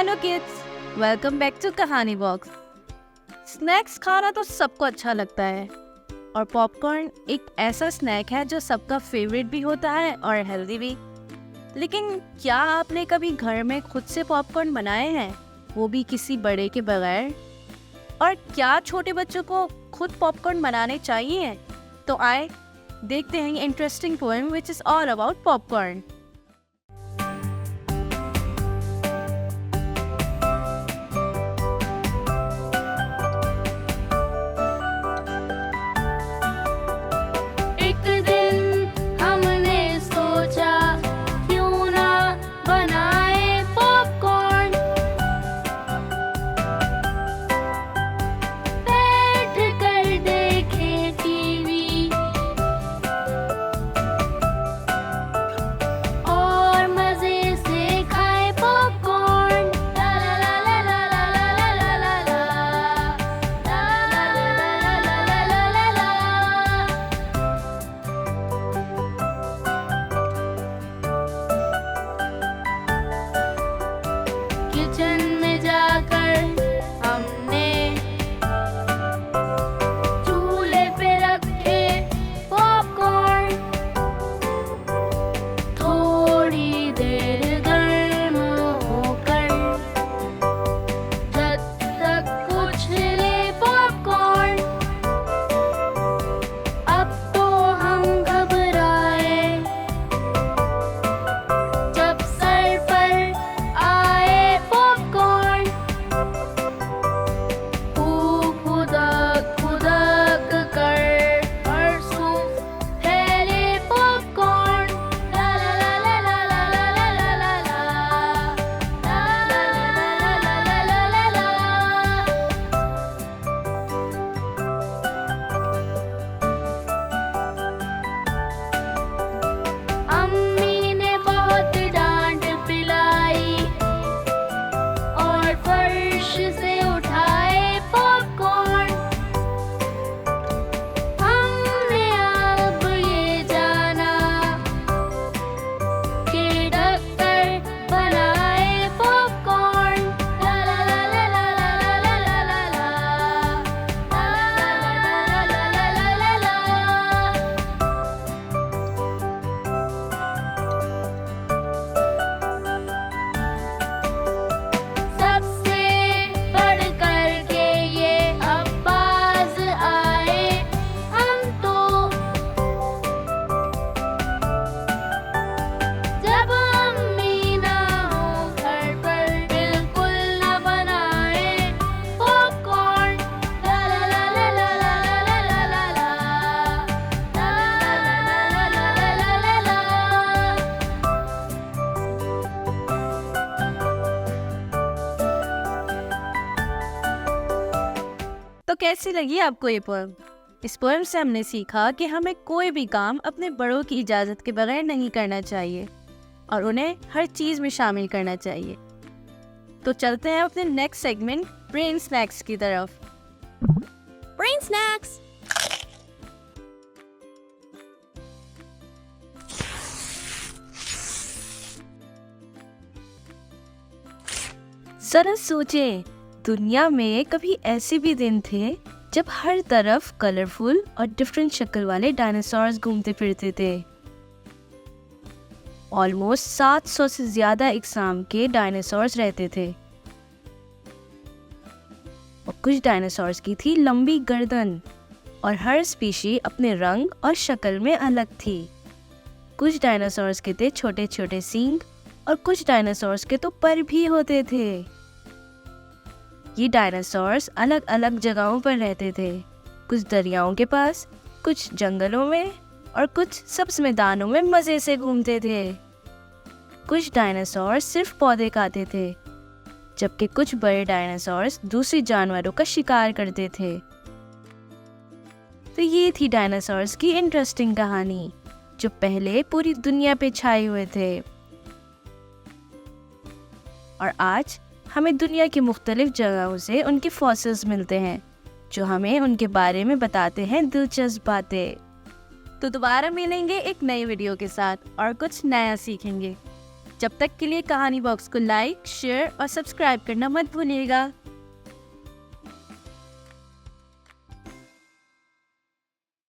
Hello kids, welcome back to Kahani box. Snacks खाना तो सबको अच्छा लगता है और पॉपकॉर्न एक ऐसा स्नैक है जो सबका फेवरेट भी होता है और हेल्दी भी। लेकिन क्या आपने कभी घर में खुद से पॉपकॉर्न बनाए हैं, वो भी किसी बड़े के बगैर? और क्या छोटे बच्चों को खुद पॉपकॉर्न बनाने चाहिए? तो आए देखते हैं interesting poem which is all about popcorn. Kitchen में जाकर हमने चूल्हे पे रखे पॉपकॉर्न, थोड़ी देर गर्म होकर जब तक कुछ ले पॉपकॉर्न। अब तो हम घबराए जब सर पर आए पॉपकॉर्न, खूब खुदक कर बरसों फैले पॉपकॉर्न। ला ला ला ला ला ला ला ला ला ला ला ला ला ला ला ला। अम्मी ने बहुत डांट पिलाई और फर्श से उठाए पॉपकॉर्न। हमने अब ये जाना कि डॉक्टर बनाए पॉपकॉर्न। ला ला ला ला ला ला ला ला ला ला ला ला ला ला ला। सबसे बढ़कर के ये अब्बास आए हम तो, जब अम्मी ना हो घर पर बिल्कुल ना बनाए पॉपकॉर्न। ला ला ला ला ला ला ला ला ला ला ला ला ला ला ला ला। तो कैसी लगी आपको ये पोएम? इस पोएम से हमने सीखा कि हमें कोई भी काम अपने बड़ों की इजाज़त के बगैर नहीं करना चाहिए और उन्हें हर चीज़ में शामिल करना चाहिए। तो चलते हैं अपने नेक्स्ट सेगमेंट ब्रेन स्नैक्स की तरफ। Brain snacks. जरा सोचें, दुनिया में कभी ऐसे भी दिन थे जब हर तरफ कलरफुल और डिफरेंट शक्ल वाले डायनासोर्स घूमते फिरते थे। ऑलमोस्ट 700 से ज्यादा इकसाम के डायनासोर्स रहते थे और कुछ डायनासोर्स की थी लंबी गर्दन और हर स्पीशी अपने रंग और शक्ल में अलग थी। कुछ डायनासोर्स के थे छोटे छोटे सींग और कुछ डायनासोर्स के तो पर भी होते थे। ये डायनासोर्स अलग अलग जगहों पर रहते थे, कुछ दरियाओं के पास, कुछ जंगलों में और कुछ सब्ज मैदानों में मज़े से घूमते थे। कुछ डायनासोर्स सिर्फ पौधे खाते थे, जबकि कुछ बड़े डायनासोर्स दूसरे जानवरों का शिकार करते थे। तो ये थी डायनासोर्स की इंटरेस्टिंग कहानी जो पहले पूरी दुनिया पे छाए हुए थे। और आज हमें दुनिया की मुख्तलिफ जगहों से उनके फॉसिल्स मिलते हैं जो हमें उनके बारे में बताते हैं दिलचस्प बातें। तो दोबारा मिलेंगे एक नई वीडियो के साथ और कुछ नया सीखेंगे। जब तक के लिए कहानी बॉक्स को लाइक, शेयर और सब्सक्राइब करना मत भूलिएगा।